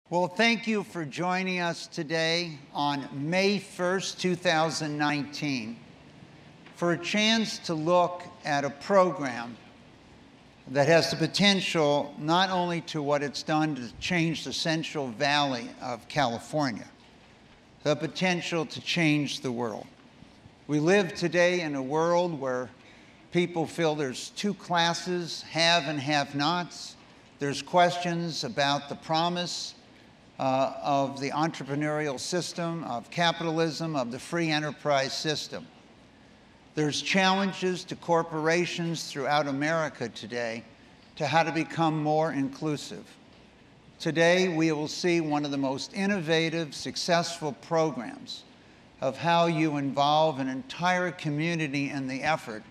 Well, thank you for joining us today on May 1st, 2019, for a chance to look at a program that has the potential not only to what it's done to change the Central Valley of California, the potential to change the world. We live today in a world where people feel there's two classes, have and have-nots. There's questions about the promise of the entrepreneurial system, of capitalism, of the free enterprise system. There's challenges to corporations throughout America today to how to become more inclusive. Today, we will see one of the most innovative, successful programs of how you involve an entire community in the effort.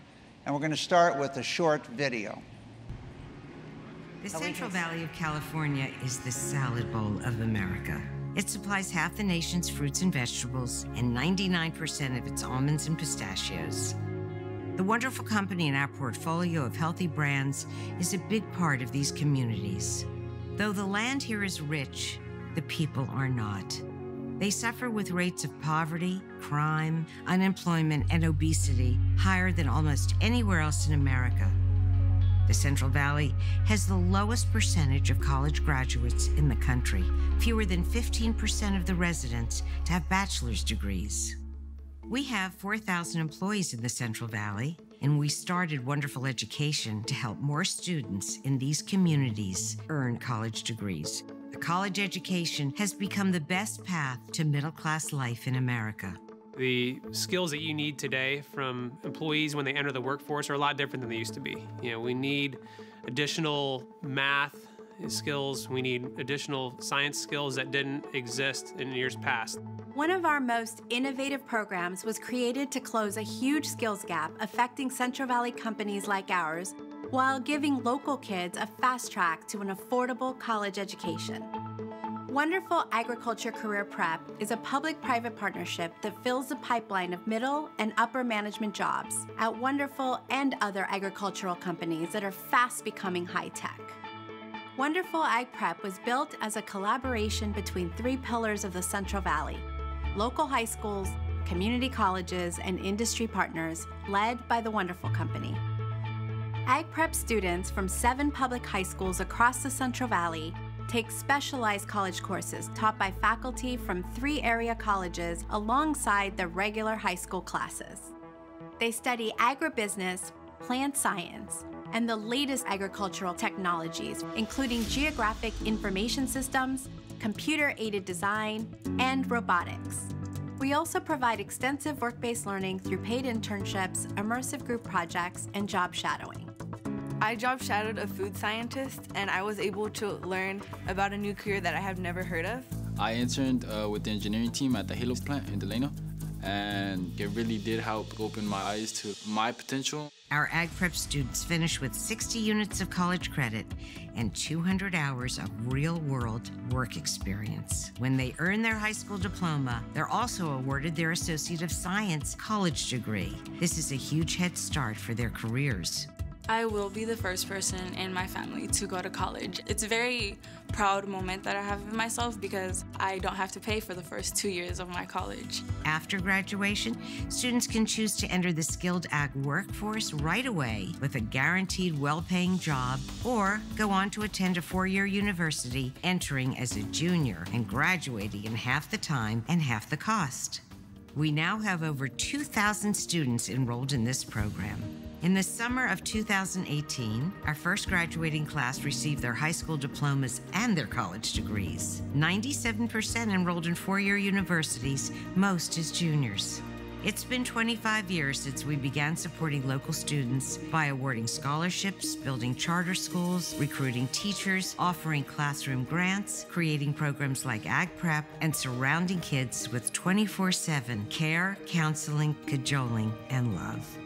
And we're going to start with a short video. The Central Valley of California is the salad bowl of America. It supplies half the nation's fruits and vegetables and 99% of its almonds and pistachios. The wonderful company in our portfolio of healthy brands is a big part of these communities. Though the land here is rich, the people are not. They suffer with rates of poverty, crime, unemployment, and obesity higher than almost anywhere else in America. The Central Valley has the lowest percentage of college graduates in the country, fewer than 15% of the residents to have bachelor's degrees. We have 4,000 employees in the Central Valley, and we started Wonderful Education to help more students in these communities earn college degrees. A college education has become the best path to middle-class life in America. The skills that you need today from employees when they enter the workforce are a lot different than they used to be. We need additional math skills, we need additional science skills that didn't exist in years past. One of our most innovative programs was created to close a huge skills gap affecting Central Valley companies like ours, while giving local kids a fast track to an affordable college education. Wonderful Agriculture Career Prep is a public-private partnership that fills the pipeline of middle and upper management jobs at Wonderful and other agricultural companies that are fast becoming high-tech. Wonderful Ag Prep was built as a collaboration between three pillars of the Central Valley: local high schools, community colleges, and industry partners, led by the Wonderful Company. Ag Prep students from 7 public high schools across the Central Valley take specialized college courses taught by faculty from 3 area colleges alongside the regular high school classes. They study agribusiness, plant science, and the latest agricultural technologies, including geographic information systems, computer-aided design, and robotics. We also provide extensive work-based learning through paid internships, immersive group projects, and job shadowing. I job shadowed a food scientist, and I was able to learn about a new career that I have never heard of. I interned with the engineering team at the Halo plant in Delano, and it really did help open my eyes to my potential. Our Ag Prep students finish with 60 units of college credit and 200 hours of real-world work experience. When they earn their high school diploma, they're also awarded their Associate of Science college degree. This is a huge head start for their careers. I will be the first person in my family to go to college. It's a very proud moment that I have in myself because I don't have to pay for the first 2 years of my college. After graduation, students can choose to enter the skilled ag workforce right away with a guaranteed well-paying job, or go on to attend a 4-year university, entering as a junior and graduating in half the time and half the cost. We now have over 2,000 students enrolled in this program. In the summer of 2018, our first graduating class received their high school diplomas and their college degrees. 97% enrolled in 4-year universities, most as juniors. It's been 25 years since we began supporting local students by awarding scholarships, building charter schools, recruiting teachers, offering classroom grants, creating programs like Ag Prep, and surrounding kids with 24/7 care, counseling, cajoling, and love.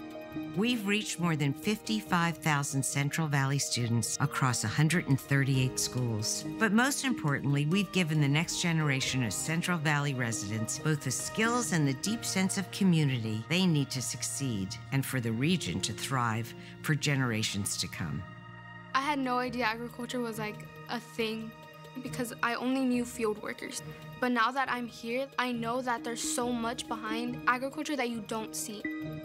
We've reached more than 55,000 Central Valley students across 138 schools. But most importantly, we've given the next generation of Central Valley residents both the skills and the deep sense of community they need to succeed and for the region to thrive for generations to come. I had no idea agriculture was like a thing because I only knew field workers. But now that I'm here, I know that there's so much behind agriculture that you don't see.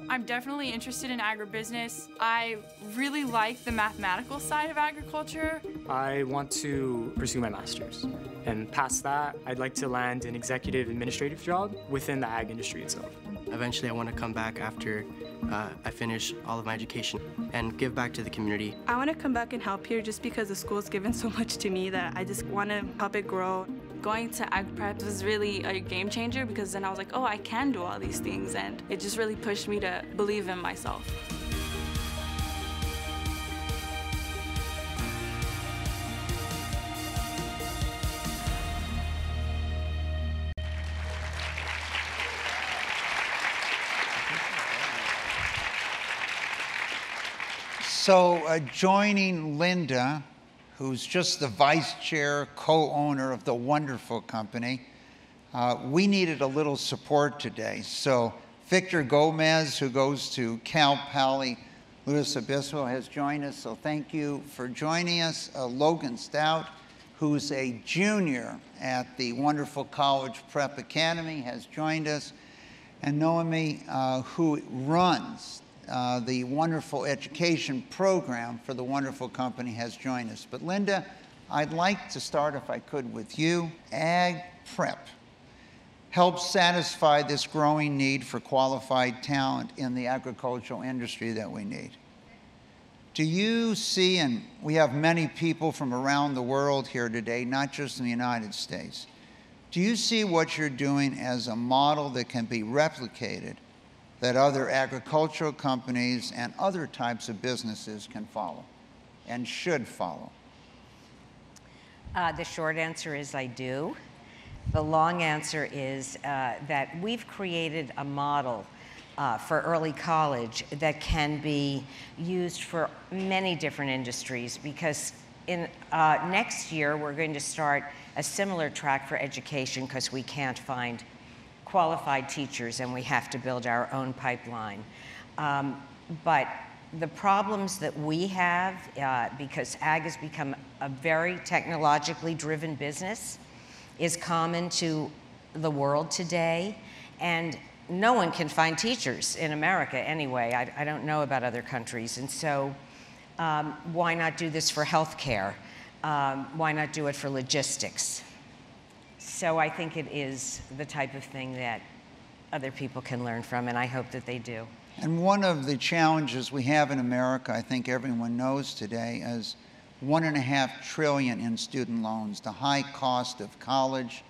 I'm definitely interested in agribusiness. I really like the mathematical side of agriculture. I want to pursue my master's. And past that, I'd like to land an executive administrative job within the ag industry itself. Eventually, I want to come back after I finish all of my education and give back to the community. I want to come back and help here just because the school's given so much to me that I just want to help it grow. Going to ag prep was really a game changer because then I was like, oh, I can do all these things, and it just really pushed me to believe in myself. So joining Lynda, who's just the vice chair, co-owner of the wonderful company, we needed a little support today. So Victor Gomez, who goes to Cal Poly Luis Obispo, has joined us. So thank you for joining us. Logan Stout, who's a junior at the wonderful College Prep Academy, has joined us. And Noemi, who runs the wonderful education program for the wonderful company, has joined us. But Lynda, I'd like to start, if I could, with you. Ag Prep helps satisfy this growing need for qualified talent in the agricultural industry that we need. Do you see, and we have many people from around the world here today, not just in the United States, do you see what you're doing as a model that can be replicated, that other agricultural companies and other types of businesses can follow and should follow? The short answer is I do. The long answer is that we've created a model for early college that can be used for many different industries, because in next year we're going to start a similar track for education because we can't find qualified teachers and we have to build our own pipeline. But the problems that we have, because ag has become a very technologically driven business, is common to the world today, and no one can find teachers in America anyway. I don't know about other countries, and so why not do this for healthcare? Why not do it for logistics? So I think it is the type of thing that other people can learn from, and I hope that they do. And one of the challenges we have in America, I think everyone knows today, is $1.5 trillion in student loans, the high cost of college,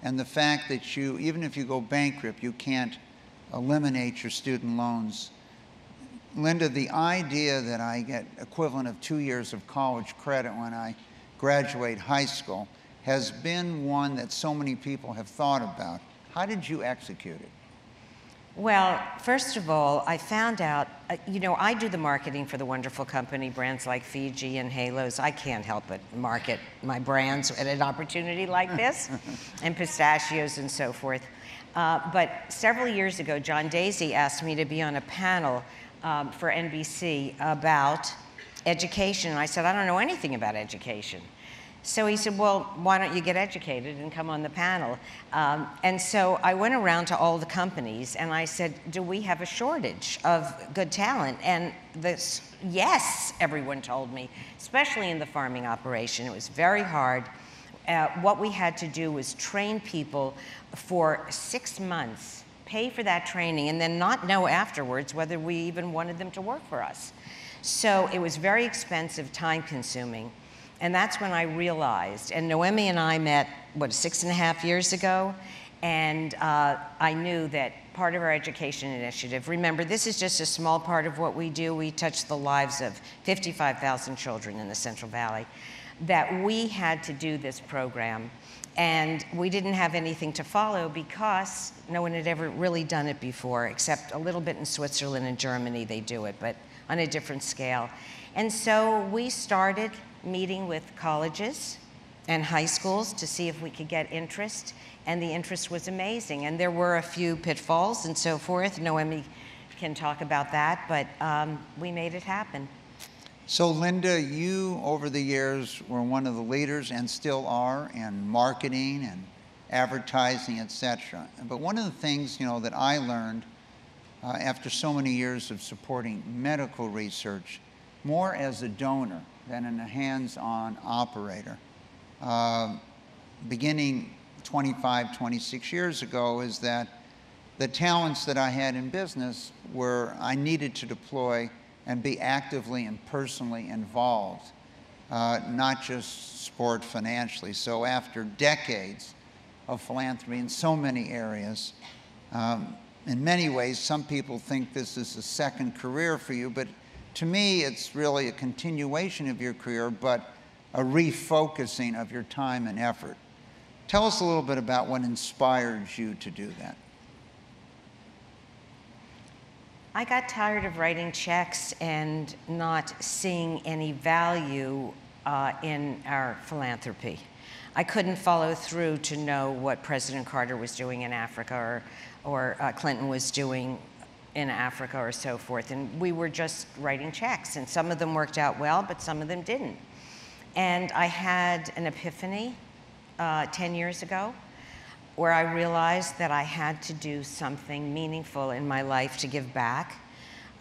and the fact that you, even if you go bankrupt, you can't eliminate your student loans. Lynda, the idea that I get equivalent of 2 years of college credit when I graduate high school has been one that so many people have thought about. How did you execute it? Well, first of all, I found out, you know, I do the marketing for the wonderful company, brands like Fiji and Halos. I can't help but market my brands at an opportunity like this, and pistachios and so forth. But several years ago, John Daisy asked me to be on a panel for NBC about education. And I said, I don't know anything about education. So he said, well, why don't you get educated and come on the panel? And so I went around to all the companies and I said, do we have a shortage of good talent? And yes, everyone told me, especially in the farming operation. It was very hard. What we had to do was train people for 6 months, pay for that training, and then not know afterwards whether we even wanted them to work for us. So it was very expensive, time-consuming. And that's when I realized, and Noemi and I met, what, 6.5 years ago, and I knew that part of our education initiative, remember, this is just a small part of what we do. We touch the lives of 55,000 children in the Central Valley, that we had to do this program. And we didn't have anything to follow because no one had ever really done it before, except a little bit in Switzerland and Germany they do it, but on a different scale. And so we started meeting with colleges and high schools to see if we could get interest, and the interest was amazing. And there were a few pitfalls and so forth. Noemi can talk about that, but we made it happen. So Lynda, you over the years were one of the leaders and still are in marketing and advertising, etc. But one of the things, that I learned after so many years of supporting medical research, more as a donor than in a hands-on operator, beginning 25, 26 years ago, is that the talents that I had in business were I needed to deploy and be actively and personally involved, not just support financially. So after decades of philanthropy in so many areas, in many ways, some people think this is a second career for you, but to me, it's really a continuation of your career, but a refocusing of your time and effort. Tell us a little bit about what inspired you to do that. I got tired of writing checks and not seeing any value in our philanthropy. I couldn't follow through to know what President Carter was doing in Africa or Clinton was doing in Africa or so forth. And we were just writing checks, and some of them worked out well, but some of them didn't. And I had an epiphany 10 years ago where I realized that I had to do something meaningful in my life to give back.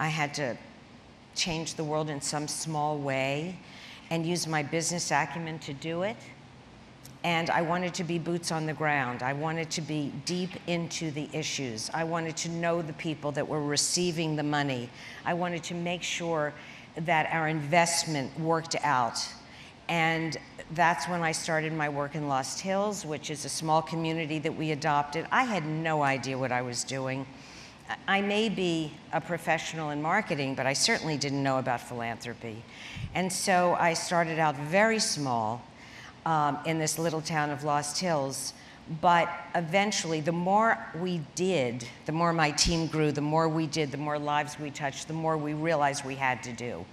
I had to change the world in some small way and use my business acumen to do it. And I wanted to be boots on the ground. I wanted to be deep into the issues. I wanted to know the people that were receiving the money. I wanted to make sure that our investment worked out. And that's when I started my work in Lost Hills, which is a small community that we adopted. I had no idea what I was doing. I may be a professional in marketing, but I certainly didn't know about philanthropy. And so I started out very small in this little town of Lost Hills. But eventually, the more we did, the more my team grew, the more we did, the more lives we touched, the more we realized we had to do.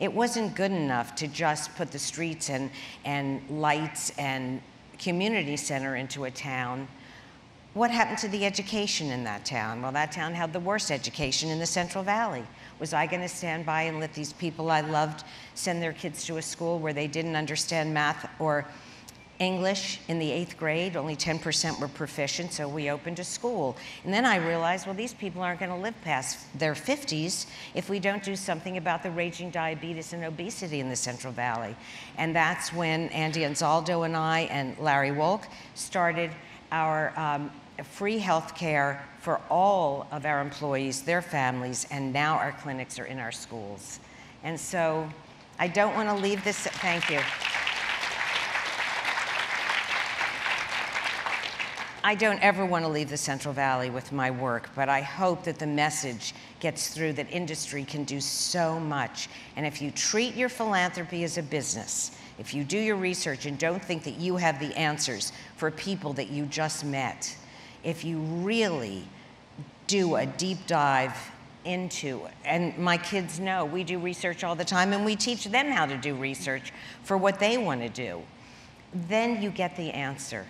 It wasn't good enough to just put the streets and lights and community center into a town. What happened to the education in that town? Well, that town had the worst education in the Central Valley. Was I going to stand by and let these people I loved send their kids to a school where they didn't understand math or English in the 8th grade? Only 10% were proficient, so we opened a school. And then I realized, well, these people aren't going to live past their 50s if we don't do something about the raging diabetes and obesity in the Central Valley. And that's when Andy Anzaldo and I and Larry Wolk started our free health care for all of our employees, their families, and now our clinics are in our schools. And so I don't want to leave this, thank you. I don't ever want to leave the Central Valley with my work, but I hope that the message gets through that industry can do so much. And if you treat your philanthropy as a business, if you do your research and don't think that you have the answers for people that you just met, if you really do a deep dive into, and my kids know we do research all the time and we teach them how to do research for what they want to do, then you get the answer.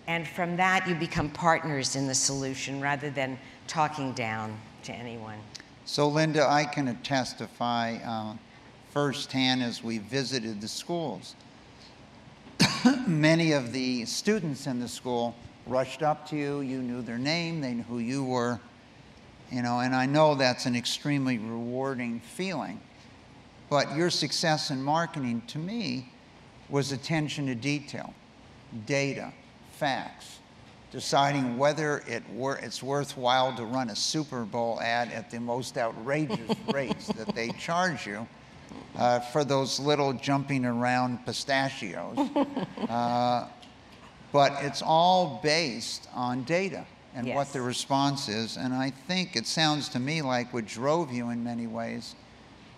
And from that, you become partners in the solution rather than talking down to anyone. So Lynda, I can testify firsthand as we visited the schools. Many of the students in the school rushed up to you, you knew their name, they knew who you were, and I know that's an extremely rewarding feeling. But your success in marketing, to me, was attention to detail, data, facts, deciding whether it's worthwhile to run a Super Bowl ad at the most outrageous rates that they charge you for those little jumping around pistachios. But it's all based on data and what the response is. And I think it sounds to me like what drove you in many ways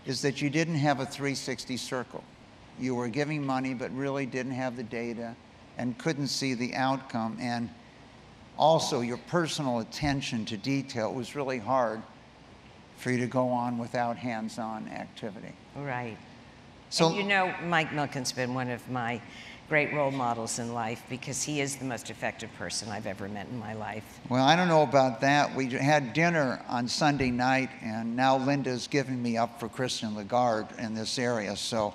is that you didn't have a 360 circle. You were giving money but really didn't have the data and couldn't see the outcome. And also your personal attention to detail was really hard for you to go on without hands-on activity. Right. So, and Mike Milken's been one of my great role models in life, because he is the most effective person I've ever met in my life. Well, I don't know about that. We had dinner on Sunday night, and now Lynda's giving me up for Christian Lagarde in this area, so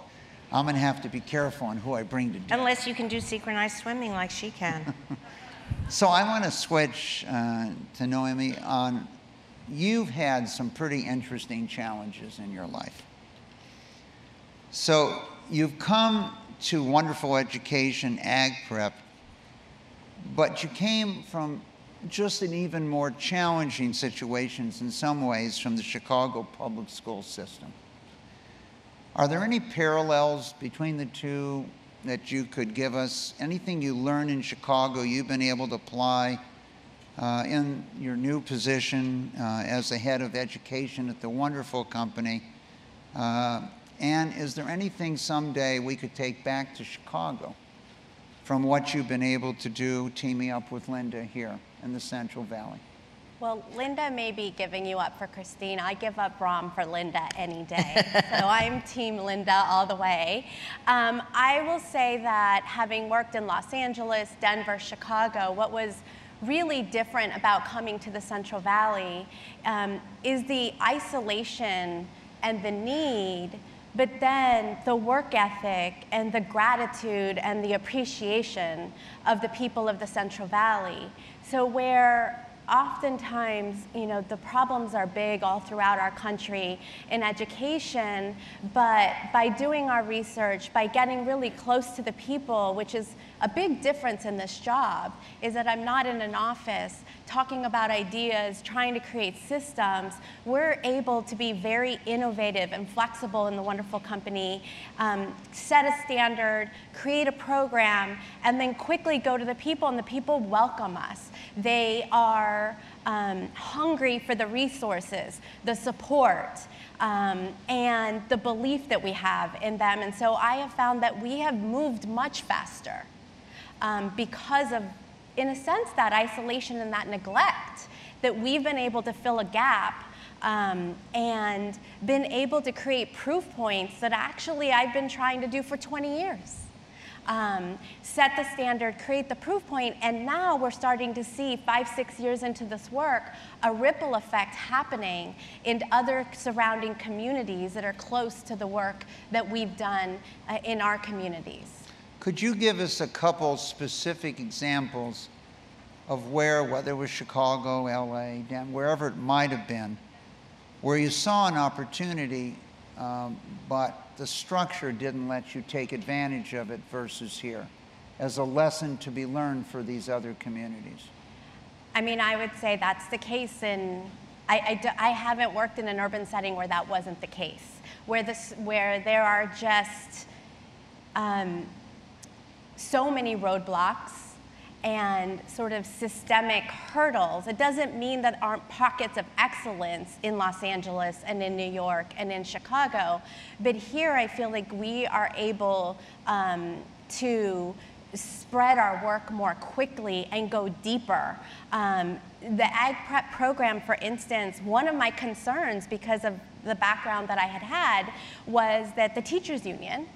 I'm going to have to be careful on who I bring to dinner. Unless you can do synchronized swimming like she can. So I want to switch to Noemi on, you've had some pretty interesting challenges in your life. So you've come to wonderful education, ag prep, but you came from just an even more challenging situations in some ways from the Chicago public school system. Are there any parallels between the two that you could give us? Anything you learned in Chicago you've been able to apply in your new position as the head of education at the wonderful company? And is there anything someday we could take back to Chicago from what you've been able to do teaming up with Lynda here in the Central Valley? Well, Lynda may be giving you up for Christine. I give up Brom for Lynda any day. So I'm Team Lynda all the way. I will say that having worked in Los Angeles, Denver, Chicago, what was really different about coming to the Central Valley is the isolation and the need, but then the work ethic and the gratitude and the appreciation of the people of the Central Valley. So where oftentimes, you know, the problems are big all throughout our country in education, but by doing our research, by getting really close to the people, which is a big difference in this job, is that I'm not in an office talking about ideas, trying to create systems. We're able to be very innovative and flexible in the wonderful company, set a standard, create a program, and then quickly go to the people, and the people welcome us. They are hungry for the resources, the support, and the belief that we have in them. And so I have found that we have moved much faster because of, in a sense, that isolation and that neglect, that we've been able to fill a gap and been able to create proof points that actually I've been trying to do for 20 years. Set the standard, create the proof point, and now we're starting to see 5-6 years into this work, a ripple effect happening in other surrounding communities that are close to the work that we've done in our communities. Could you give us a couple specific examples of where, whether it was Chicago, LA, wherever it might have been, where you saw an opportunity, but the structure didn't let you take advantage of it versus here, as a lesson to be learned for these other communities? I mean, I would say that's the case in, I haven't worked in an urban setting where that wasn't the case, where there are just so many roadblocks and sort of systemic hurdles. It doesn't mean that there aren't pockets of excellence in Los Angeles and in New York and in Chicago, but here I feel like we are able to spread our work more quickly and go deeper. The ag prep program, for instance, one of my concerns because of the background that I had was that the teachers union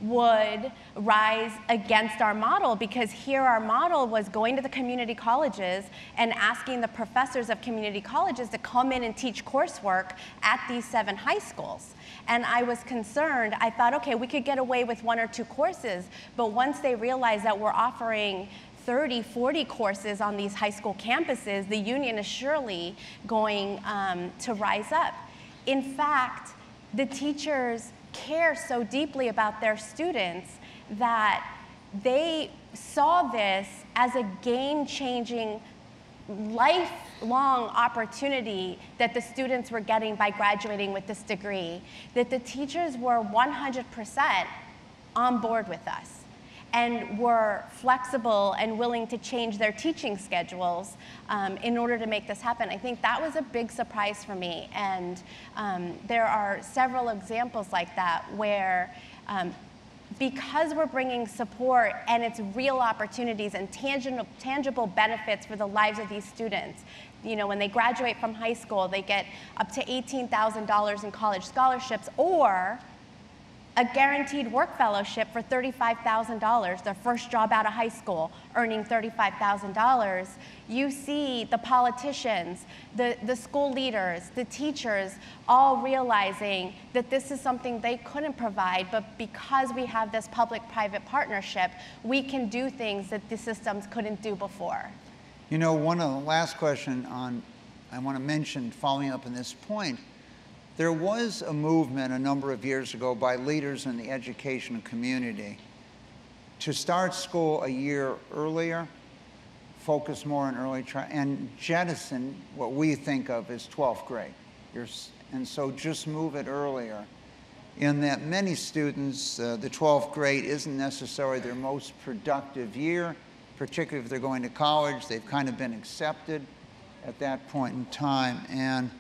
would rise against our model, because here our model was going to the community colleges and asking the professors of community colleges to come in and teach coursework at these 7 high schools. And I was concerned. I thought, okay, we could get away with 1 or 2 courses, but once they realized that we're offering 30, 40 courses on these high school campuses, the union is surely going to rise up. In fact, the teachers care so deeply about their students that they saw this as a game-changing, lifelong opportunity that the students were getting by graduating with this degree, that the teachers were 100% on board with us and were flexible and willing to change their teaching schedules in order to make this happen. I think that was a big surprise for me, and there are several examples like that where because we're bringing support and it's real opportunities and tangible benefits for the lives of these students. You know, when they graduate from high school, they get up to $18,000 in college scholarships, or a guaranteed work fellowship for $35,000, their first job out of high school, earning $35,000, you see the politicians, the school leaders, the teachers, all realizing that this is something they couldn't provide, but because we have this public-private partnership, we can do things that the systems couldn't do before. You know, one of the last question I want to mention, following up on this point, there was a movement a number of years ago by leaders in the education community to start school a year earlier, focus more on early and jettison what we think of as 12th grade. And so just move it earlier. In that many students, the 12th grade isn't necessarily their most productive year, particularly if they're going to college. They've kind of been accepted at that point in time. And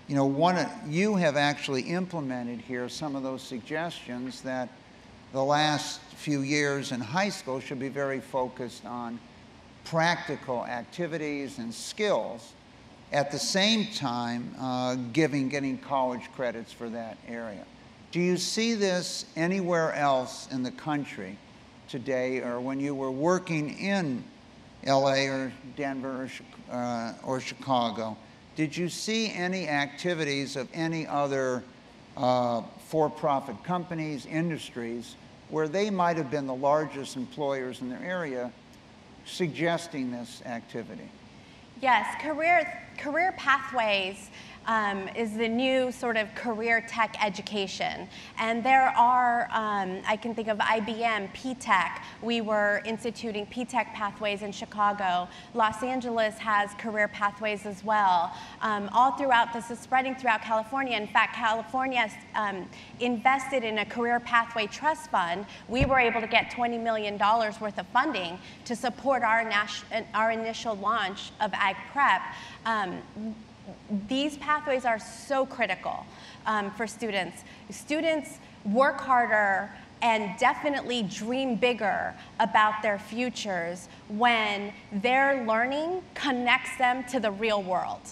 you know, you have actually implemented here some of those suggestions that the last few years in high school should be very focused on practical activities and skills, at the same time getting college credits for that area. Do you see this anywhere else in the country today, or when you were working in LA or Denver or Chicago? Did you see any activities of any other for-profit companies, industries, where they might have been the largest employers in their area suggesting this activity? Yes, career pathways is the new sort of career tech education. And there are, I can think of IBM, P-Tech. We were instituting P-Tech pathways in Chicago. Los Angeles has career pathways as well. All throughout, this is spreading throughout California. In fact, California invested in a career pathway trust fund. We were able to get $20 million worth of funding to support our initial launch of Ag Prep. These pathways are so critical for students. Students work harder and definitely dream bigger about their futures when their learning connects them to the real world.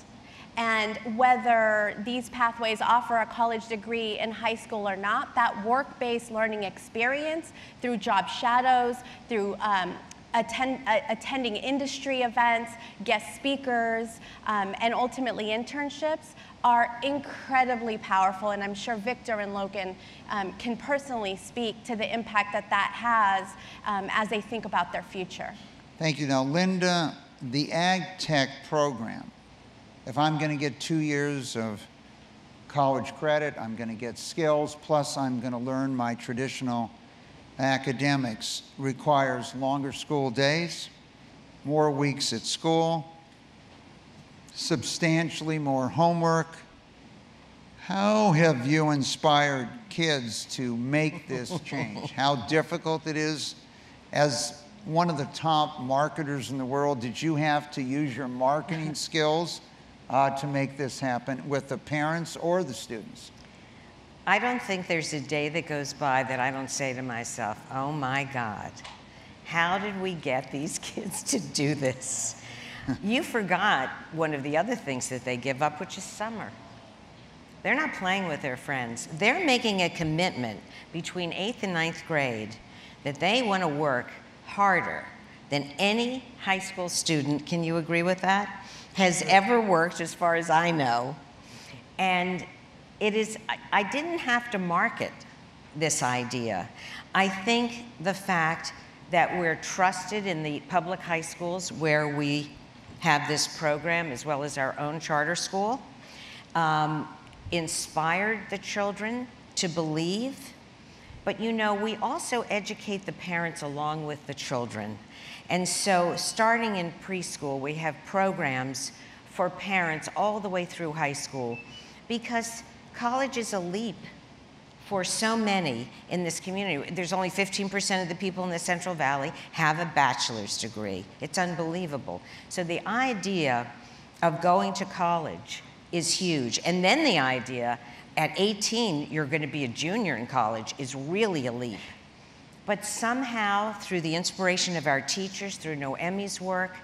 And whether these pathways offer a college degree in high school or not, that work-based learning experience through job shadows, through attending industry events, guest speakers, and ultimately internships are incredibly powerful. And I'm sure Victor and Logan can personally speak to the impact that that has as they think about their future. Thank you. Now, Lynda, the Ag Tech program, if I'm going to get 2 years of college credit, I'm going to get skills, plus I'm going to learn my traditional academics, requires longer school days, more weeks at school, substantially more homework. How have you inspired kids to make this change? How difficult it is? As one of the top marketers in the world, did you have to use your marketing skills to make this happen with the parents or the students? I don't think there's a day that goes by that I don't say to myself, oh my God, how did we get these kids to do this? You forgot one of the other things that they give up, which is summer. They're not playing with their friends. They're making a commitment between 8th and 9th grade that they want to work harder than any high school student, can you agree with that, has ever worked, as far as I know. And it is, I didn't have to market this idea. I think the fact that we're trusted in the public high schools where we have this program, as well as our own charter school, inspired the children to believe. But you know, we also educate the parents along with the children. And so starting in preschool, we have programs for parents all the way through high school, because college is a leap for so many in this community. There's only 15% of the people in the Central Valley have a bachelor's degree. It's unbelievable. So the idea of going to college is huge. And then the idea at 18, you're going to be a junior in college is really a leap. But somehow, through the inspiration of our teachers, through Noemi's work,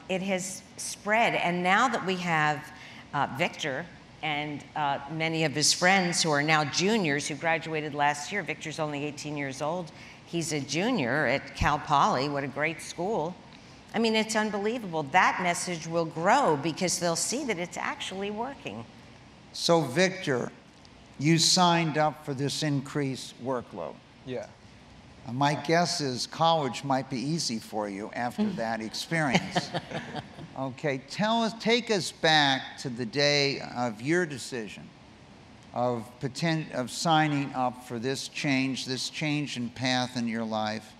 it has spread. And now that we have Victor And many of his friends who are now juniors who graduated last year, Victor's only 18 years old. He's a junior at Cal Poly. What a great school. I mean, it's unbelievable. That message will grow because they'll see that it's actually working. So, Victor, you signed up for this increased workload. Yeah. My guess is college might be easy for you after that experience. Okay, take us back to the day of your decision of signing up for this change in path in your life.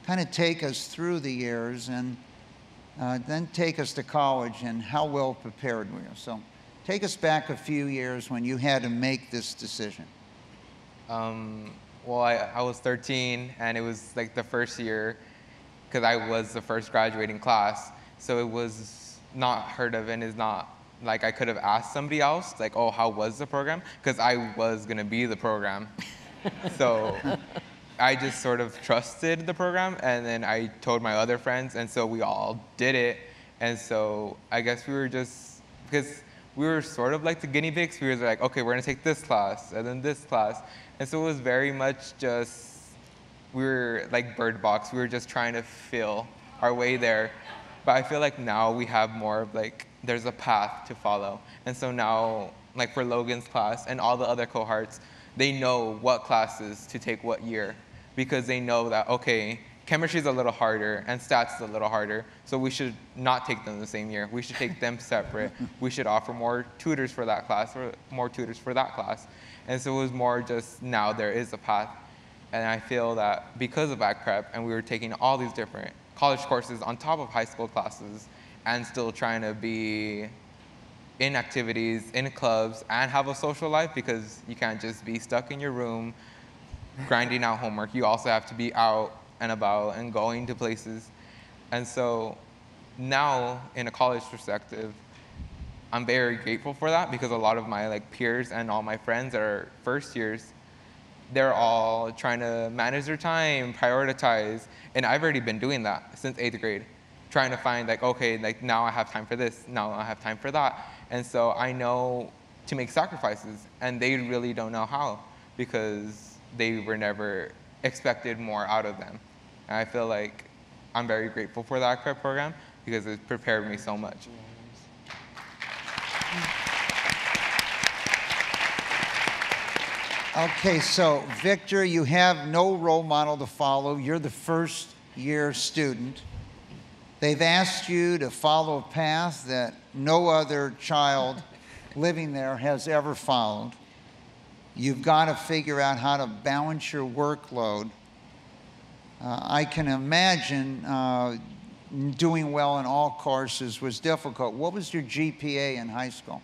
Kind of take us through the years and then take us to college and how well prepared were you. So take us back a few years when you had to make this decision. Well, I was 13, and it was like the first year, because I was the first graduating class, so it was not heard of, and is not like I could have asked somebody else, like, oh, how was the program? Because I was going to be the program. So I just sort of trusted the program, and then I told my other friends, and so we all did it. And so I guess we were just, because we were sort of like the guinea pigs, we were like, okay, we're going to take this class, and then this class. And so it was very much just, we were like Bird Box. We were just trying to feel our way there. But I feel like now we have more of like, there's a path to follow. And so now, like for Logan's class and all the other cohorts, they know what classes to take what year, because they know that, okay, chemistry is a little harder and stats is a little harder, so we should not take them the same year. We should take them separate. We should offer more tutors for that class or more tutors for that class. And so it was more just now there is a path. And I feel that because of ag prep and we were taking all these different college courses on top of high school classes and still trying to be in activities, in clubs, and have a social life, because you can't just be stuck in your room grinding out homework. You also have to be out and about and going to places. And so now, in a college perspective, I'm very grateful for that, because a lot of my peers and all my friends that are first years, they're all trying to manage their time, prioritize, and I've already been doing that since 8th grade, trying to find okay, now I have time for this, now I have time for that. And so I know to make sacrifices, and they really don't know how, because they were never expected more out of them. And I feel like I'm very grateful for that prep program, because it prepared me so much. Okay, so Victor, you have no role model to follow. You're the first year student. They've asked you to follow a path that no other child living there has ever followed. You've got to figure out how to balance your workload. I can imagine doing well in all courses was difficult. What was your GPA in high school?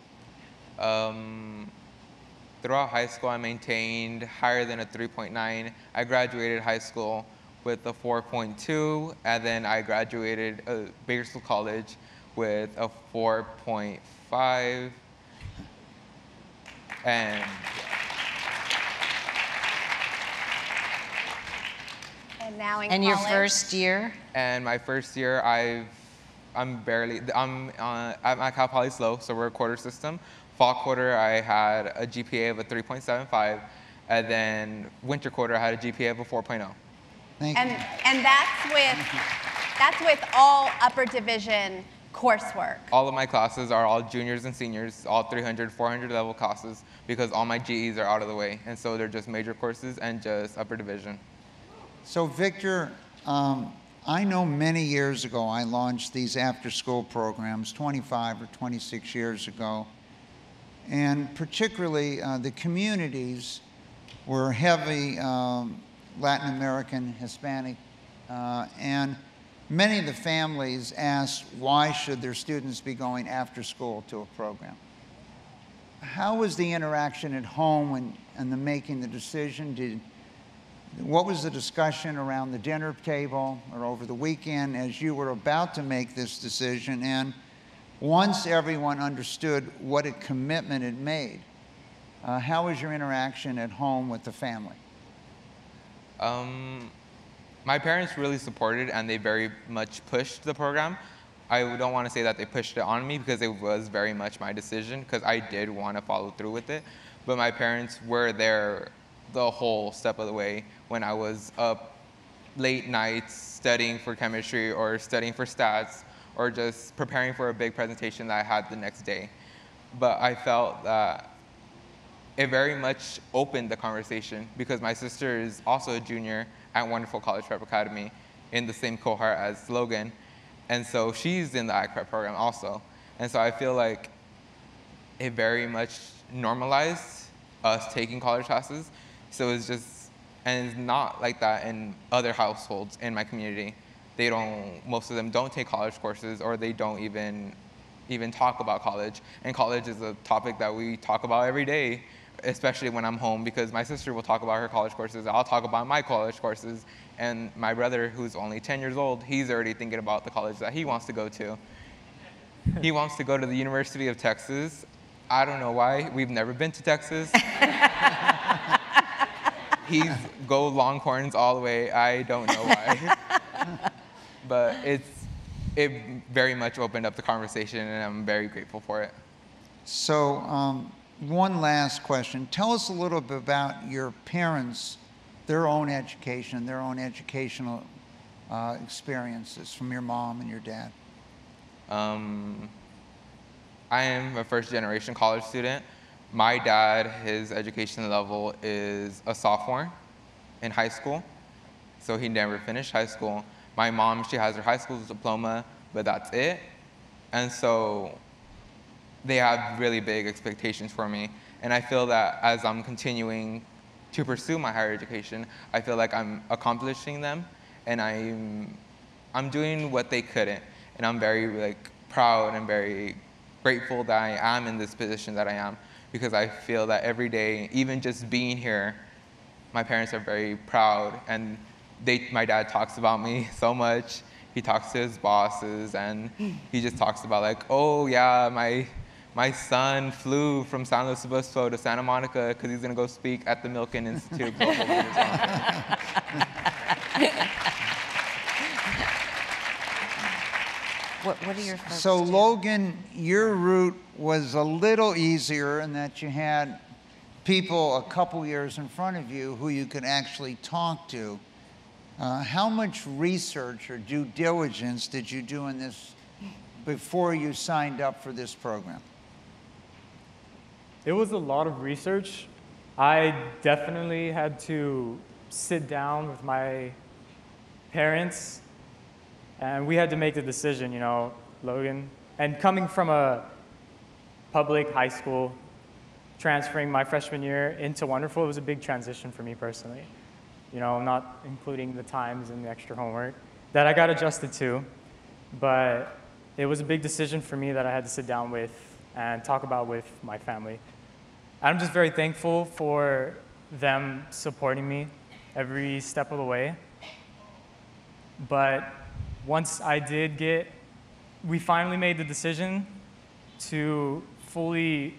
Throughout high school, I maintained higher than a 3.9. I graduated high school with a 4.2, and then I graduated Bakersfield College with a 4.5. And now in and college? Your first year? And my first year, I'm at Cal Poly Slow, so we're a quarter system. Fall quarter, I had a GPA of a 3.75, and then winter quarter, I had a GPA of a 4.0. Thank you. And that's with all upper division coursework. All of my classes are all juniors and seniors, all 300, 400 level classes, because all my GEs are out of the way, and so they're just major courses and just upper division. So Victor, I know many years ago I launched these after-school programs, 25 or 26 years ago, and particularly the communities were heavy Latin American, Hispanic, and many of the families asked why should their students be going after school to a program. How was the interaction at home and the making the decision? What was the discussion around the dinner table or over the weekend as you were about to make this decision? And once everyone understood what a commitment it made, how was your interaction at home with the family? My parents really supported, and they very much pushed the program. I don't want to say that they pushed it on me because it was very much my decision because I did want to follow through with it. But my parents were there the whole step of the way when I was up late nights studying for chemistry or studying for stats or just preparing for a big presentation that I had the next day. But I felt that it very much opened the conversation because my sister is also a junior at Wonderful College Prep Academy in the same cohort as Logan. And so she's in the Ag Prep program also. And so I feel like it very much normalized us taking college classes. So it's just, and it's not like that in other households in my community. They don't, most of them don't take college courses or they don't even talk about college. And college is a topic that we talk about every day, especially when I'm home because my sister will talk about her college courses. I'll talk about my college courses. And my brother, who's only 10 years old, he's already thinking about the college that he wants to go to. He wants to go to the University of Texas. I don't know why. We've never been to Texas. He's go Longhorns all the way. I don't know why. But it very much opened up the conversation, and I'm very grateful for it. So one last question. Tell us a little bit about your parents, their own education, their own educational experiences from your mom and your dad. I am a first-generation college student. My dad, his education level is a sophomore in high school, so he never finished high school. My mom, she has her high school diploma, but that's it. And so they have really big expectations for me. And I feel that as I'm continuing to pursue my higher education, I feel like I'm accomplishing them, and I'm doing what they couldn't. And I'm very proud and very grateful that I am in this position that I am, because I feel that every day, even just being here, my parents are very proud, and my dad talks about me so much. He talks to his bosses, and he just talks about like, oh yeah, my son flew from San Luis Obispo to Santa Monica because he's gonna go speak at the Milken Institute of Global Leaders. What are your folks So do? Logan, your route was a little easier in that you had people a couple years in front of you who you could actually talk to. How much research or due diligence did you do in this before you signed up for this program? It was a lot of research. I definitely had to sit down with my parents, and we had to make the decision, you know, Logan. And coming from a public high school, transferring my freshman year into Wonderful, it was a big transition for me personally. You know, not including the times and the extra homework that I got adjusted to. But it was a big decision for me that I had to sit down with and talk about with my family. I'm just very thankful for them supporting me every step of the way. But once I did we finally made the decision to fully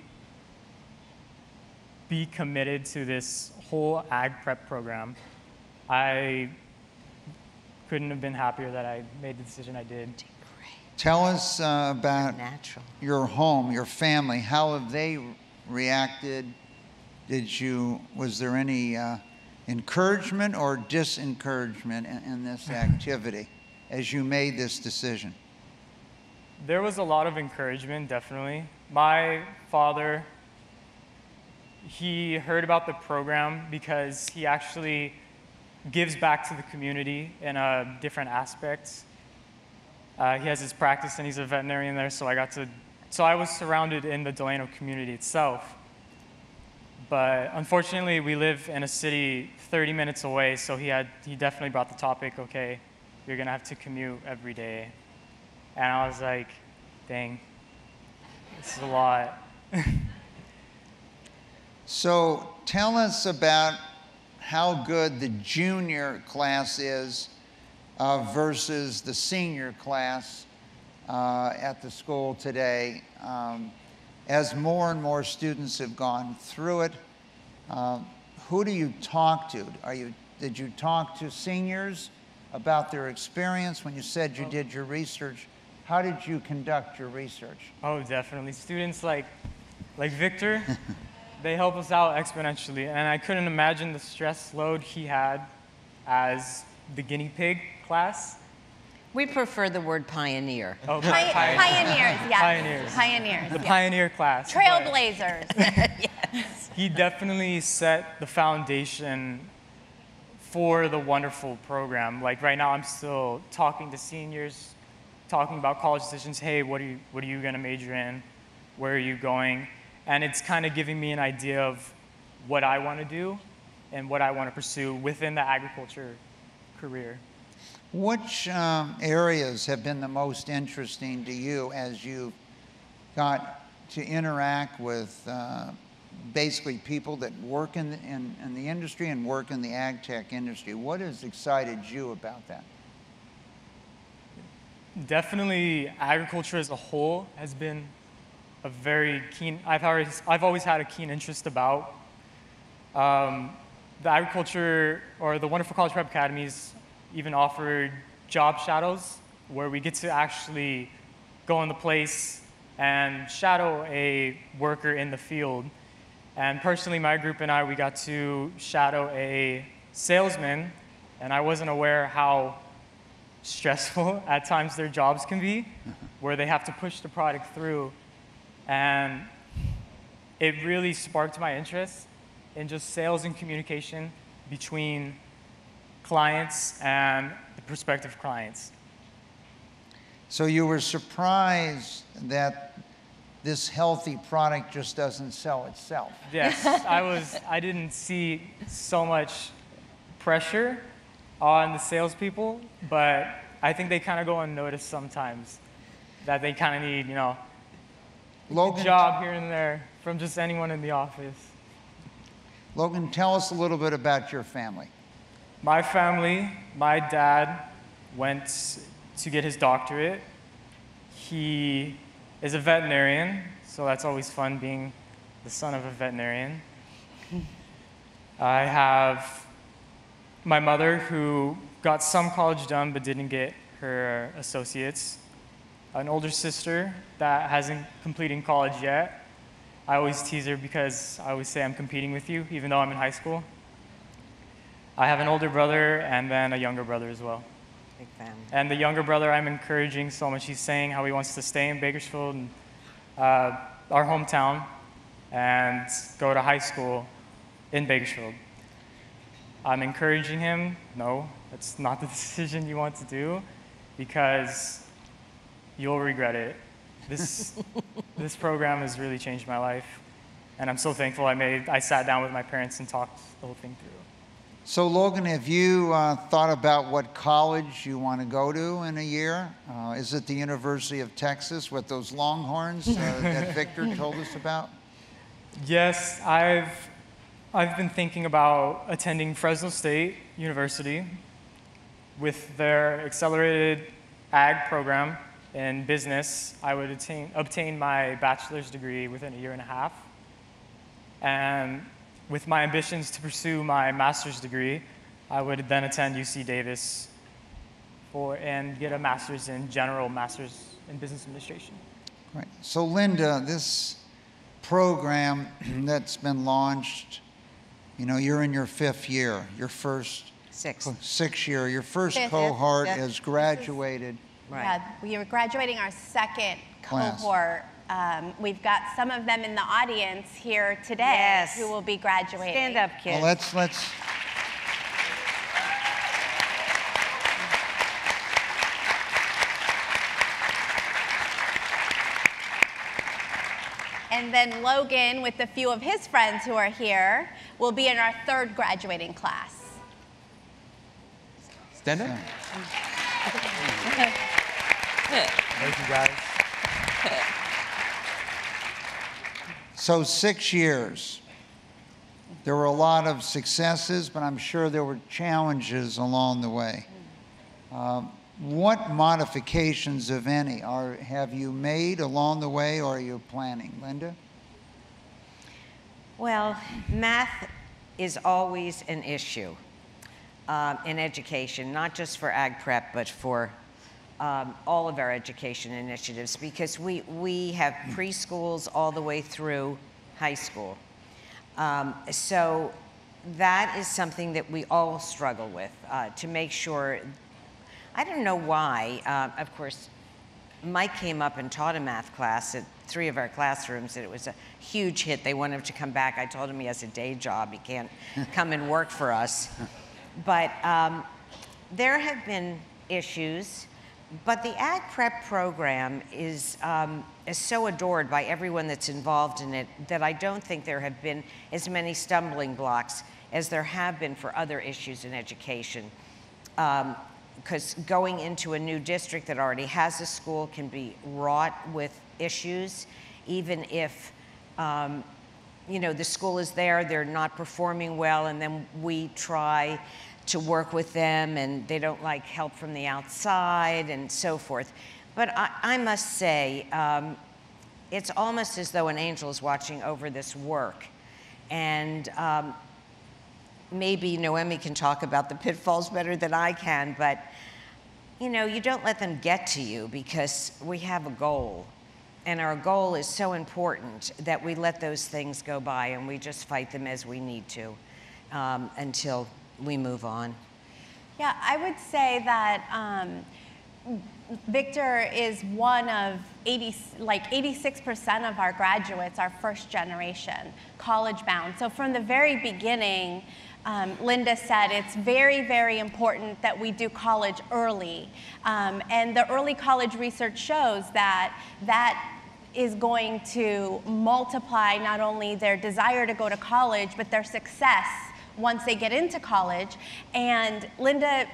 be committed to this whole ag prep program. I couldn't have been happier that I made the decision I did. Tell us about your home, your family. How have they reacted? Was there any encouragement or disencouragement in this activity as you made this decision? There was a lot of encouragement, definitely. My father, he heard about the program because he actually gives back to the community in different aspects. He has his practice and he's a veterinarian there, so I was surrounded in the Delano community itself. But unfortunately, we live in a city 30 minutes away, so he definitely brought the topic, okay, you're gonna have to commute every day. And I was like, dang, this is a lot. So tell us about how good the junior class is versus the senior class at the school today. As more and more students have gone through it, who do you talk to? Did you talk to seniors about their experience when you said you did your research? How did you conduct your research? Oh, definitely. Students like Victor, they help us out exponentially. And I couldn't imagine the stress load he had as the guinea pig class. We prefer the word pioneer. Oh, Pioneers, yes. Pioneers. Pioneers. The yes. pioneer class. Trailblazers. Yes. He definitely set the foundation for the wonderful program. Like right now, I'm still talking to seniors, talking about college decisions. Hey, what are you going to major in? Where are you going? And it's kind of giving me an idea of what I want to do and what I want to pursue within the agriculture career. Which areas have been the most interesting to you as you got to interact with basically people that work in the industry and work in the ag tech industry? What has excited you about that? Definitely agriculture as a whole has been a very keen, I've always had a keen interest about. The agriculture or the wonderful college prep academies even offered job shadows where we get to actually go in the place and shadow a worker in the field. And personally, my group and I, we got to shadow a salesman, and I wasn't aware how stressful at times their jobs can be, where they have to push the product through. And it really sparked my interest in just sales and communication between clients and the prospective clients. So you were surprised that this healthy product just doesn't sell itself. Yes, I didn't see so much pressure on the salespeople, but I think they kind of go unnoticed sometimes, that they kind of need, you know, a job here and there from just anyone in the office. Logan, tell us a little bit about your family. My family, my dad went to get his doctorate. He is a veterinarian, so that's always fun being the son of a veterinarian. I have my mother who got some college done but didn't get her associates. An older sister that hasn't completed college yet. I always tease her because I always say I'm competing with you, even though I'm in high school. I have an older brother and then a younger brother as well. Big family. And the younger brother I'm encouraging so much. He's saying how he wants to stay in Bakersfield, and, our hometown, and go to high school in Bakersfield. I'm encouraging him, no, that's not the decision you want to do, because you'll regret it. This program has really changed my life, and I'm so thankful I sat down with my parents and talked the whole thing through. So Logan, have you thought about what college you want to go to in a year? Is it the University of Texas with those Longhorns that Victor told us about? Yes, I've been thinking about attending Fresno State University with their accelerated ag program in business. I would obtain my bachelor's degree within a year and a half. And with my ambitions to pursue my master's degree, I would then attend UC Davis and get a master's in master's in business administration. Right. So Lynda, this program that's been launched, you know, you're in your fifth year, your first sixth year, your first cohort has graduated. Right. Yeah, we are graduating our second cohort. We've got some of them in the audience here today who will be graduating. Stand up, kids. Well, let's. And then Logan, with a few of his friends who are here, will be in our third graduating class. Stand up. Thank you, guys. So 6 years. There were a lot of successes, but I'm sure there were challenges along the way. What modifications, if any, have you made along the way, or are you planning? Lynda? Well, math is always an issue in education, not just for ag prep, but for all of our education initiatives, because we have preschools all the way through high school. So that is something that we all struggle with, to make sure. I don't know why. Of course, Mike came up and taught a math class at 3 of our classrooms, and it was a huge hit. They wanted him to come back. I told him he has a day job. He can't come and work for us. But there have been issues, but the Ag Prep program is so adored by everyone that's involved in it that I don't think there have been as many stumbling blocks as there have been for other issues in education. Because going into a new district that already has a school can be wrought with issues, even if you know, the school is there, they're not performing well, and then we try to work with them and they don't like help from the outside and so forth. But I must say, it's almost as though an angel is watching over this work. And maybe Noemi can talk about the pitfalls better than I can, but you know, you don't let them get to you, because we have a goal. And our goal is so important that we let those things go by and we just fight them as we need to until we move on. Yeah, I would say that Victor is one of 86% of our graduates are first generation, college bound. So from the very beginning, Lynda said it's very, very important that we do college early. And the early college research shows that that is going to multiply not only their desire to go to college, but their success once they get into college. And Lynda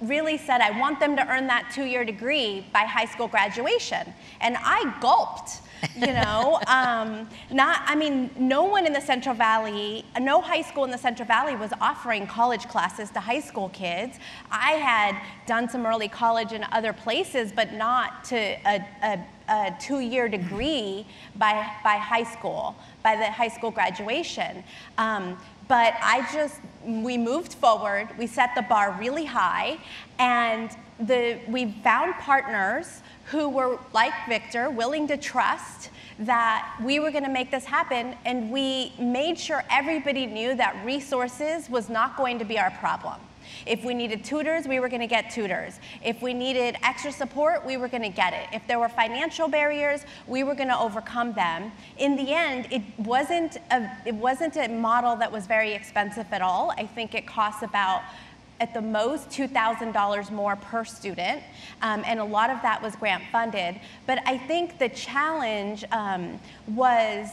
really said, I want them to earn that 2-year degree by high school graduation. And I gulped. You know, I mean, no one in the Central Valley, no high school in the Central Valley was offering college classes to high school kids. I had done some early college in other places, but not to a 2-year degree by high school, by the high school graduation. But we moved forward, we set the bar really high, and we found partners who were, like Victor, willing to trust that we were gonna make this happen, and we made sure everybody knew that resources was not going to be our problem. If we needed tutors, we were gonna get tutors. If we needed extra support, we were gonna get it. If there were financial barriers, we were gonna overcome them. In the end, it wasn't a model that was very expensive at all. I think it costs about, at the most, $2,000 more per student, and a lot of that was grant funded. But I think the challenge was,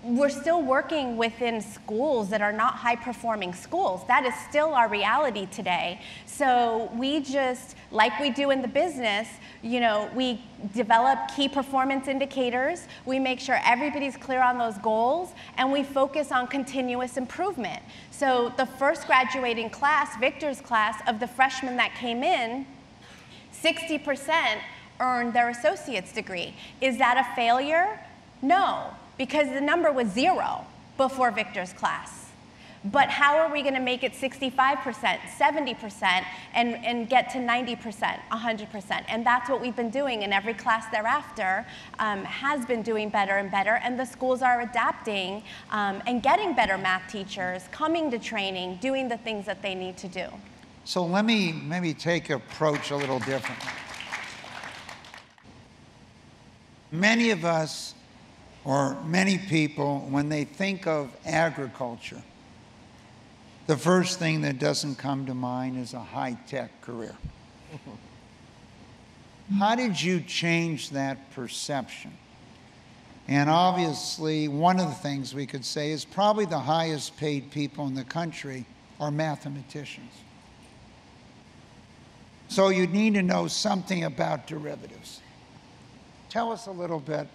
we're still working within schools that are not high-performing schools. That is still our reality today. So we just, like we do in the business, you know, we develop key performance indicators, we make sure everybody's clear on those goals, and we focus on continuous improvement. So the first graduating class, Victor's class, of the freshmen that came in, 60% earned their associate's degree. Is that a failure? No, because the number was 0 before Victor's class. But how are we going to make it 65%, 70%, and get to 90%, 100%? And that's what we've been doing, and every class thereafter has been doing better and better, and the schools are adapting and getting better math teachers, coming to training, doing the things that they need to do. So let me maybe take your approach a little differently. Many of us, or many people, when they think of agriculture, the first thing that doesn't come to mind is a high-tech career. How did you change that perception? And obviously, one of the things we could say is probably the highest paid people in the country are mathematicians. So you need to know something about derivatives. Tell us a little bit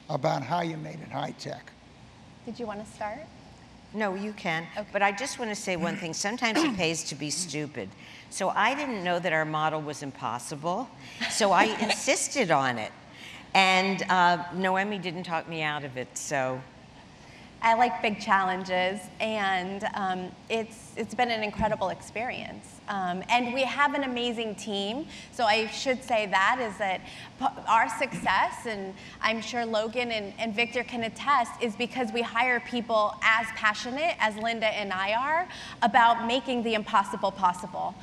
about how you made it high-tech. Did you want to start? No, you can. Okay. But I just want to say one thing. Sometimes it pays to be stupid. So I didn't know that our model was impossible. So I insisted on it. And Noemi didn't talk me out of it, so. I like big challenges, and it's it's been an incredible experience. And we have an amazing team. So I should say that is that our success, and I'm sure Logan and Victor can attest, is because we hire people as passionate as Lynda and I are about making the impossible possible.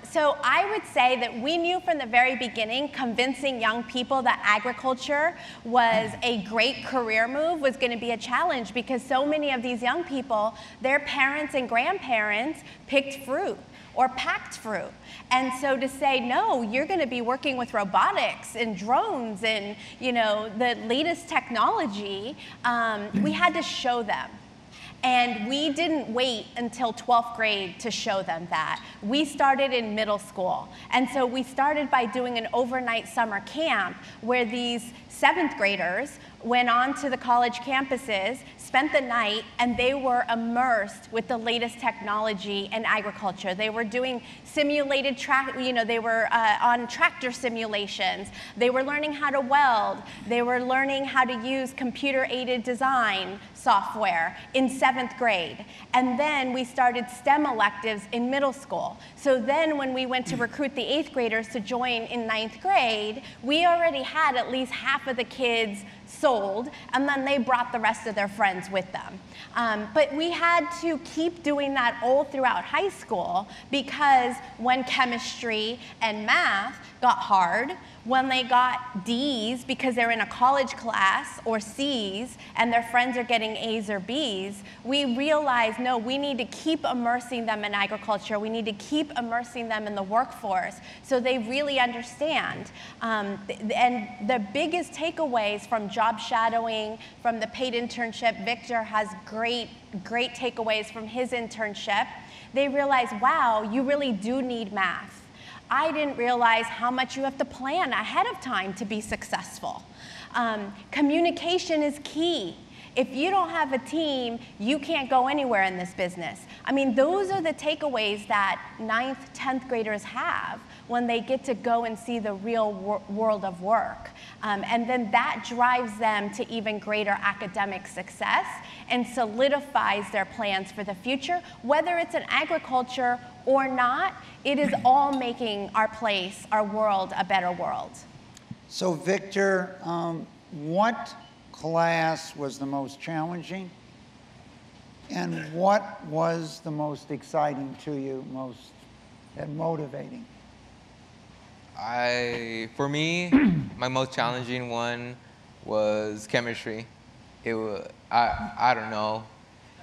So I would say that we knew from the very beginning, convincing young people that agriculture was a great career move was going to be a challenge, because so many of these young people, their parents and grandparents picked fruit or packed fruit. And so to say, no, you're going to be working with robotics and drones and, you know, the latest technology, we had to show them. And we didn't wait until 12th grade to show them that. We started in middle school. And so we started by doing an overnight summer camp where these 7th graders went on to the college campuses, spent the night, and they were immersed with the latest technology in agriculture. They were doing simulated they were on tractor simulations. They were learning how to weld. They were learning how to use computer-aided design software in 7th grade. And then we started STEM electives in middle school. So then when we went to recruit the 8th graders to join in 9th grade, we already had at least half of the kids sold, and then they brought the rest of their friends with them. But we had to keep doing that all throughout high school, because when chemistry and math got hard, when they got D's because they're in a college class, or C's, and their friends are getting A's or B's, we realized, no, we need to keep immersing them in agriculture. We need to keep immersing them in the workforce so they really understand. And the biggest takeaways from job shadowing, from the paid internship, Victor has great takeaways from his internship. They realize, wow, you really do need math. I didn't realize how much you have to plan ahead of time to be successful. Communication is key. If you don't have a team, you can't go anywhere in this business. I mean, those are the takeaways that 9th, 10th graders have when they get to go and see the real world of work. And then that drives them to even greater academic success and solidifies their plans for the future. Whether it's in agriculture or not, it is all making our place, our world, a better world. So Victor, what class was the most challenging? And what was the most exciting to you, most motivating? For me, my most challenging one was chemistry. I don't know.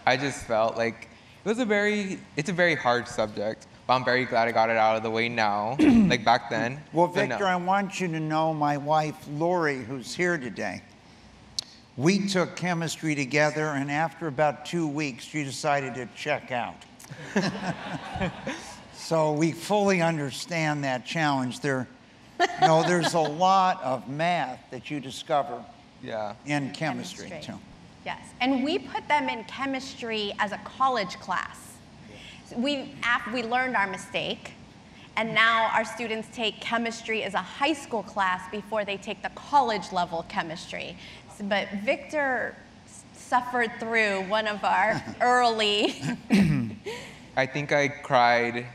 I just felt like it's a very hard subject, but I'm very glad I got it out of the way now, like back then. Well, Victor, I want you to know my wife, Lori, who's here today. We took chemistry together, and after about 2 weeks, she decided to check out. So we fully understand that challenge. There's a lot of math that you discover in chemistry, too. Yes, and we put them in chemistry as a college class. We learned our mistake, and now our students take chemistry as a high school class before they take the college level chemistry. But Victor suffered through one of our early. I think I cried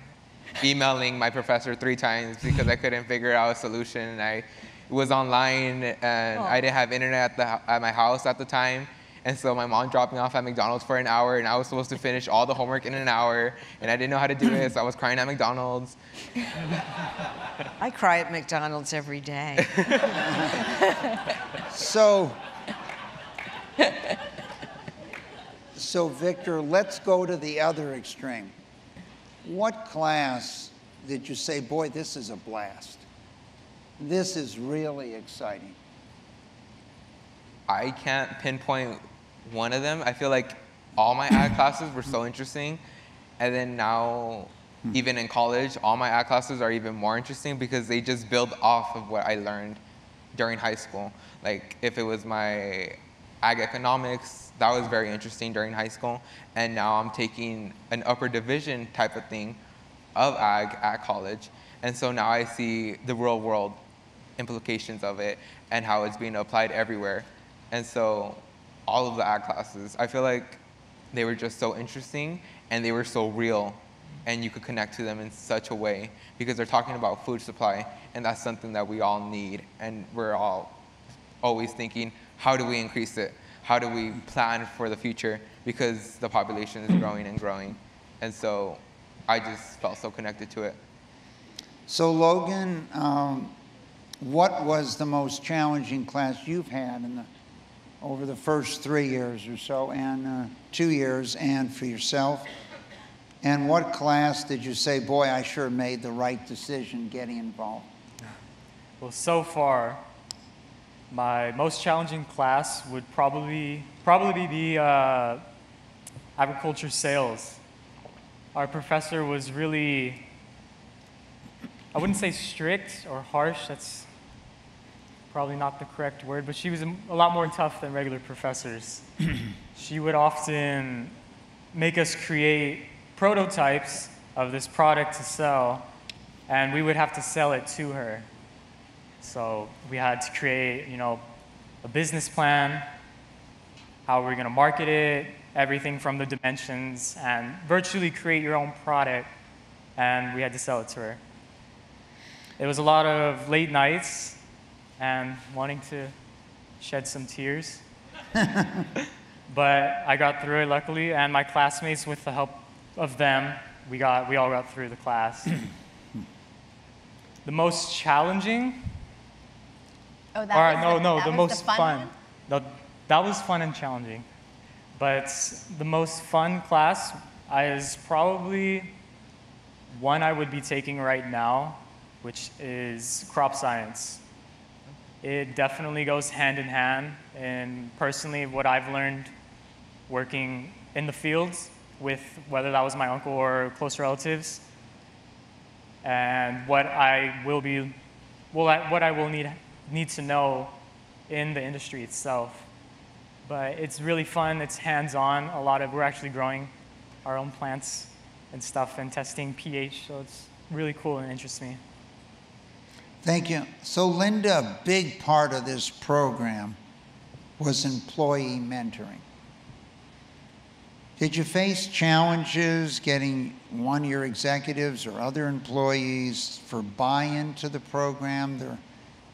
emailing my professor 3 times because I couldn't figure out a solution. I was online, and I didn't have internet at my house at the time. And so my mom dropped me off at McDonald's for an hour, and I was supposed to finish all the homework in an hour, and I didn't know how to do it, so I was crying at McDonald's. I cry at McDonald's every day. So Victor, let's go to the other extreme. What class did you say, boy, this is a blast? This is really exciting. I can't pinpoint one of them. I feel like all my ag classes were so interesting. And then now, even in college, all my ag classes are even more interesting because they just build off of what I learned during high school. Like if it was my ag economics, that was very interesting during high school. And now I'm taking an upper division type of thing of ag at college. And so now I see the real world implications of it and how it's being applied everywhere. And so all of the ag classes, I feel like they were just so interesting and they were so real, and you could connect to them in such a way because they're talking about food supply, and that's something that we all need, and we're all always thinking, how do we increase it? How do we plan for the future? Because the population is growing and growing. And so I just felt so connected to it. So Logan, what was the most challenging class you've had over the first 3 years or so, and 2 years, and for yourself? And what class did you say, boy, I sure made the right decision getting involved? Well, so far, my most challenging class would probably be agriculture sales. Our professor was really, I wouldn't say strict or harsh, that's probably not the correct word, but she was a lot more tough than regular professors. She would often make us create prototypes of this product to sell, and we would have to sell it to her. So we had to create, a business plan, how we're going to market it, everything from the dimensions, and virtually create your own product, and we had to sell it to her. It was a lot of late nights and wanting to shed some tears. But I got through it, luckily, and my classmates, with the help of them, we all got through the class. The most challenging? Oh, that the was most the fun one? No, that was fun and challenging. But the most fun class is probably one I would be taking right now, which is crop science. It definitely goes hand in hand, and personally what I've learned working in the fields with whether that was my uncle or close relatives, and what I will need to know in the industry itself. But it's really fun, it's hands-on. We're actually growing our own plants and stuff and testing pH, so it's really cool and interests me. Thank you. So Lynda, a big part of this program was employee mentoring. Did you face challenges getting one-year executives or other employees for buy-in to the program, their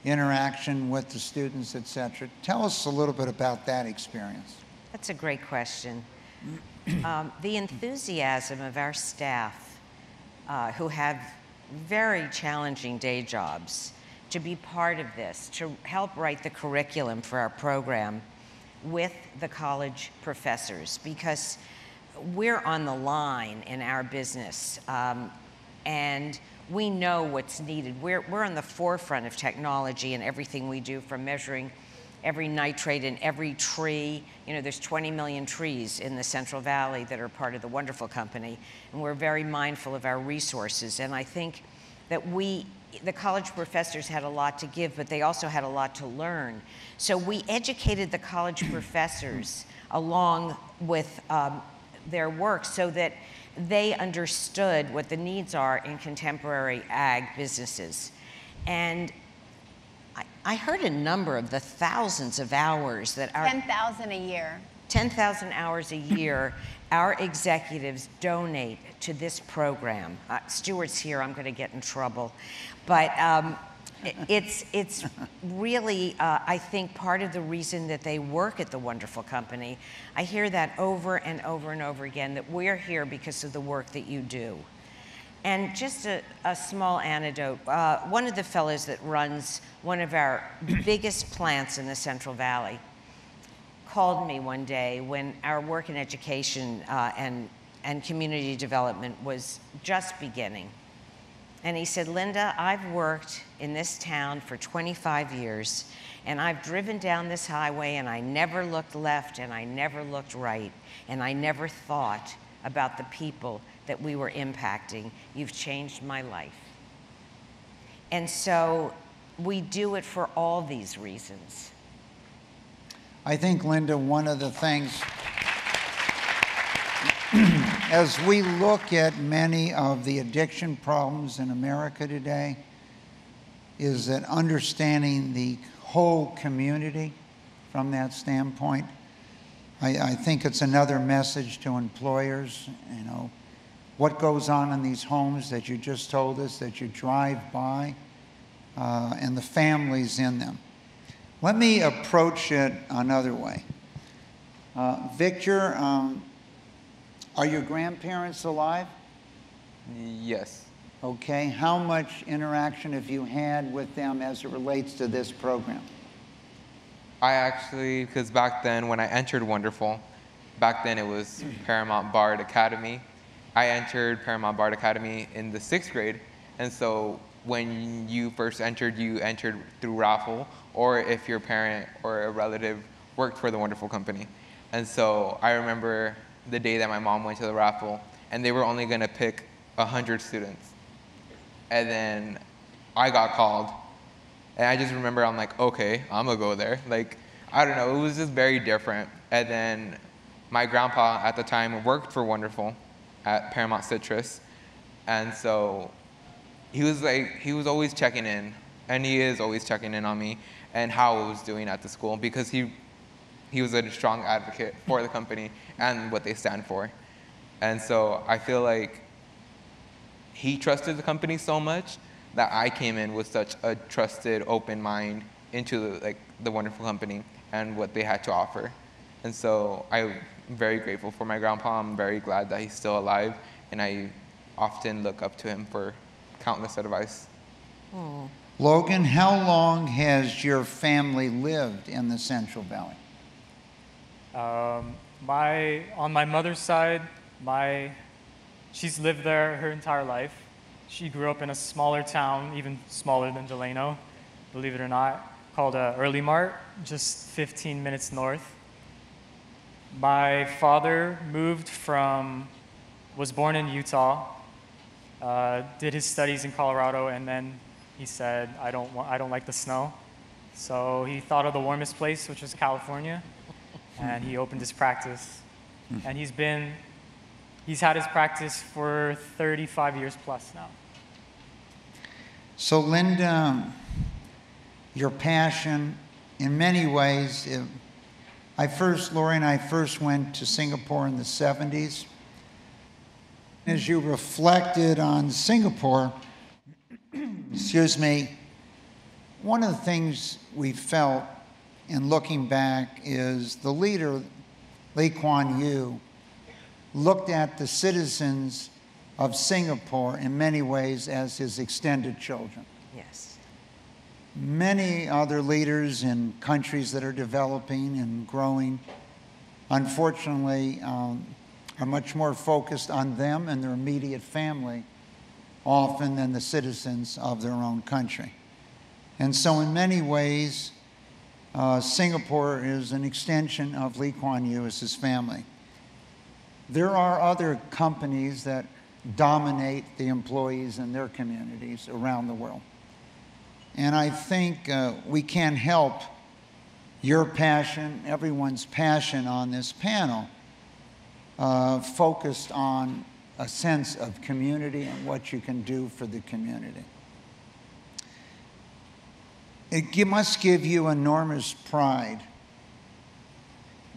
interaction with the students, et cetera? Tell us a little bit about that experience. That's a great question. The enthusiasm of our staff who have very challenging day jobs to be part of this, to help write the curriculum for our program with the college professors, because we're on the line in our business, and we know what's needed. We're on the forefront of technology in everything we do, from measuring every nitrate in every tree. There's 20 million trees in the Central Valley that are part of the wonderful company, and we're very mindful of our resources. And I think that the college professors had a lot to give, but they also had a lot to learn. So we educated the college professors along with their work so that they understood what the needs are in contemporary ag businesses. And I heard a number of the thousands of hours that 10,000 a year. 10,000 hours a year our executives donate to this program. Stewart's here, I'm going to get in trouble. But it's really, I think, part of the reason that they work at the wonderful company. I hear that over and over and over again, that we're here because of the work that you do. And just a small anecdote, one of the fellows that runs one of our biggest plants in the Central Valley called me one day when our work in education and community development was just beginning. And he said, Lynda, I've worked in this town for 25 years, and I've driven down this highway, and I never looked left, and I never looked right, and I never thought about the people that we were impacting. You've changed my life. And so we do it for all these reasons. I think, Lynda, one of the things, as we look at many of the addiction problems in America today, is that understanding the whole community from that standpoint. I think it's another message to employers, you know, what goes on in these homes that you just told us, that you drive by, and the families in them. Let me approach it another way. Victor, are your grandparents alive? Yes. Okay. How much interaction have you had with them as it relates to this program? I actually, because back then when I entered Wonderful, back then it was Paramount Bard Academy. I entered Paramount Bard Academy in the 6th grade, and so when you first entered, you entered through raffle, or if your parent or a relative worked for the Wonderful company. And so I remember the day that my mom went to the raffle, and they were only going to pick 100 students. And then I got called, and I just remember I'm like, okay, I'm gonna go there. Like, I don't know, it was just very different. And then my grandpa at the time worked for Wonderful at Paramount Citrus, and so he was always checking in, and he is always checking in on me and how I was doing at the school, because he was a strong advocate for the company and what they stand for. And so I feel like he trusted the company so much that I came in with such a trusted, open mind into the Wonderful company and what they had to offer. And so I'm very grateful for my grandpa. I'm very glad that he's still alive, and I often look up to him for countless advice. Oh. Logan, how long has your family lived in the Central Valley? On my mother's side, she's lived there her entire life. She grew up in a smaller town, even smaller than Delano, believe it or not, called Early Mart, just 15 minutes north. My father was born in Utah, did his studies in Colorado, and then he said, I don't like the snow. So he thought of the warmest place, which was California, and he opened his practice. And he's had his practice for 35 years plus now. So Lynda, your passion, in many ways, Lori and I first went to Singapore in the 70s. As you reflected on Singapore, excuse me, one of the things we felt in looking back is the leader, Lee Kuan Yew, looked at the citizens of Singapore in many ways as his extended children. Yes. Many other leaders in countries that are developing and growing, unfortunately, are much more focused on them and their immediate family often than the citizens of their own country. And so in many ways, Singapore is an extension of Lee Kuan Yew as his family. There are other companies that dominate the employees in their communities around the world. And I think we can't help your passion, everyone's passion on this panel, focused on a sense of community and what you can do for the community. It must give you enormous pride,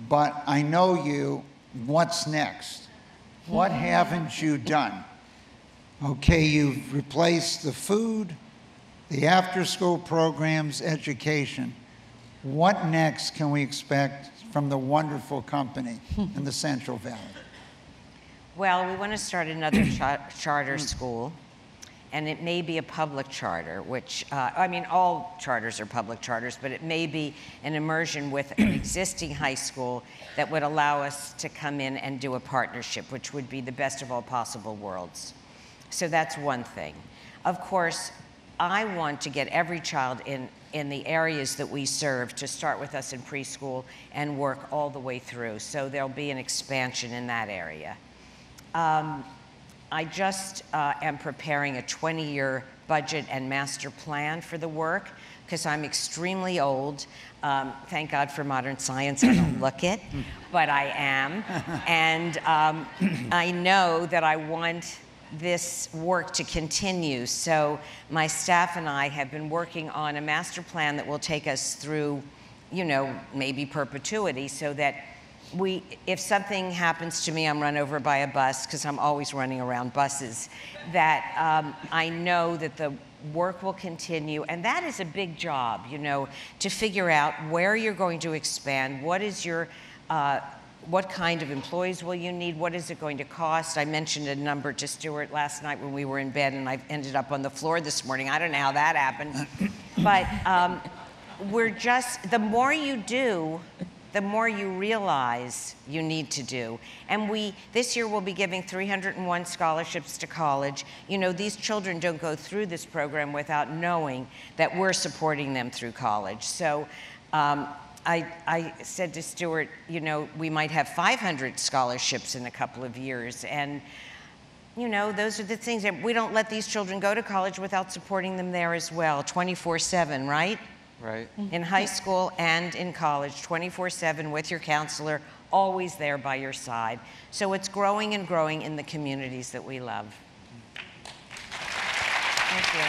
but I know you, what's next? What haven't you done? Okay, you've replaced the food, the after-school programs, education. What next can we expect from the wonderful company in the Central Valley? Well, we want to start another charter school, and it may be a public charter, which, all charters are public charters, but it may be an immersion with an existing high school that would allow us to come in and do a partnership, which would be the best of all possible worlds. So that's one thing. Of course, I want to get every child in the areas that we serve to start with us in preschool and work all the way through. So there'll be an expansion in that area. I just am preparing a 20-year budget and master plan for the work because I'm extremely old. Thank God for modern science, I don't look it, but I am. And I know that I want this work to continue. So my staff and I have been working on a master plan that will take us through, maybe perpetuity, so that if something happens to me, I'm run over by a bus, because I'm always running around buses, that I know that the work will continue, and that is a big job, you know, to figure out where you're going to expand, what is your, what kind of employees will you need, what is it going to cost. I mentioned a number to Stewart last night when we were in bed, and I ended up on the floor this morning. I don't know how that happened, but we're just, the more you do, the more you realize you need to do. And this year we'll be giving 301 scholarships to college. You know, these children don't go through this program without knowing that we're supporting them through college. So I said to Stewart, you know, we might have 500 scholarships in a couple of years. And, you know, those are the things that we don't let these children go to college without supporting them there as well, 24/7, right? Right. In high school and in college, 24/7 with your counselor, always there by your side. So it's growing and growing in the communities that we love. Thank you.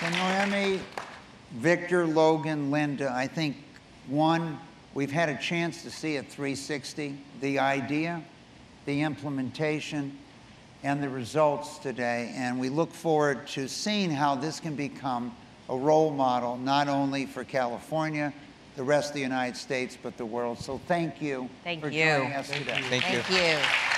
So Noemi, Victor, Logan, Lynda, I think, one, we've had a chance to see at 360 the idea, the implementation, and the results today, and we look forward to seeing how this can become a role model, not only for California, the rest of the United States, but the world. So thank you for joining us today. Thank you. Thank you.